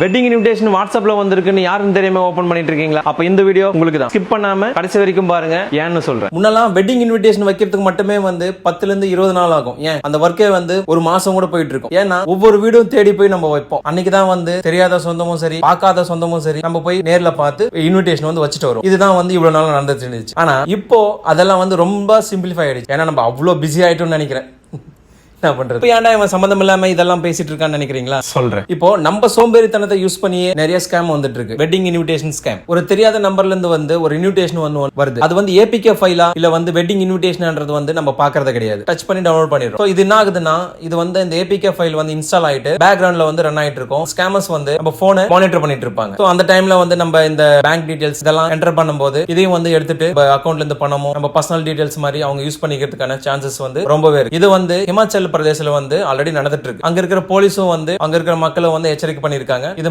Wedding invitation வாட்ஸ்அப்ல வந்திருக்குன்னு யாருன்னு தெரியாம ஓபன் பண்ணிட்டு இருக்கீங்களா? அப்ப இந்த வீடியோ உங்களுக்கு தான். ஸ்கிப் பண்ணாம கடைசி வரைக்கும் பாருங்க. ஏன்னு சொல்றேன். முன்னெல்லாம் வெட்டிங் இன்விடேஷன் வைக்கிறதுக்கு மட்டுமே 10 ல இருந்து 20 நாள் ஆகும். ஏன் அந்த ஒர்க்கே ஒரு மாசம் கூட போயிட்டு இருக்கும். ஏன்னா ஒவ்வொரு வீடும் தேடி போய் நம்ம வைப்போம். அன்னைக்கு தான் தெரியாத சொந்தமும் சரி, பார்க்காத சொந்தமும் சரி, நம்ம போய் நேர்ல பார்த்து இன்விடேஷன் வச்சுட்டு வரும். இதுதான் இவ்வளவு நாள் நடந்துட்டு இருந்துச்சு. ஆனா இப்போ அதெல்லாம் ரொம்ப சிம்பிளிஃபை ஆயிடுச்சு. ஏன்னா நம்ம அவ்வளவு பிஸி ஆயிட்டோம்னு நினைக்கிறேன். என்ன பண்றது? இப்போ ஏன்டா இவன் சம்பந்தம் இல்லாம இதெல்லாம் பேசிட்டு இருக்கான்னு நினைக்கிறீங்களா? சொல்றேன். இப்போ நம்ம சோம்பேறித்தனத்தை யூஸ் பண்ணியே நிறைய ஸ்கேம் வந்துட்டு இருக்கு. Wedding invitation scam. ஒரு தெரியாத நம்பர்ல இருந்து ஒரு இன்விடேஷன் வருது. அது ஏபிகே ஃபைலா இல்ல வெட்டிங் இன்விடேஷன்ன்றது நம்ம பாக்குறது கிடையாது. டச் பண்ணி டவுன்லோட் பண்ணிடுறோம். இது என்ன ஆகுதுன்னா இது இந்த ஏபிகே ஃபைல் இன்ஸ்டால் ஆயிட்டு பேக்ரவுண்ட்ல ரன் ஆயிட்டு இருக்கும். ஸ்கேமர்ஸ் நம்ம போனை மானிட்டர் பண்ணிட்டு இருப்பாங்க. சோ அந்த டைம்ல நம்ம இந்த பேங்க் டீடைல்ஸ் இதெல்லாம் என்டர் பண்ணும்போது இதையும் எடுத்துட்டு அக்கௌண்ட்ல இருந்து பணமும் நம்ம பர்சனல் டீடைல்ஸ் மாதிரி அவங்க யூஸ் பண்ணிக்கிறதுக்கான சான்சஸ் ரொம்பவே இருக்கு. இது ஹிமாச்சல் பிரதேசல ஆல்ரெடி நடந்துட்டு இருக்கு. அங்க இருக்கிற போலீஸும் அங்க இருக்கிற மக்களும் எச்சரிக்கை பண்ணிருக்காங்க. இது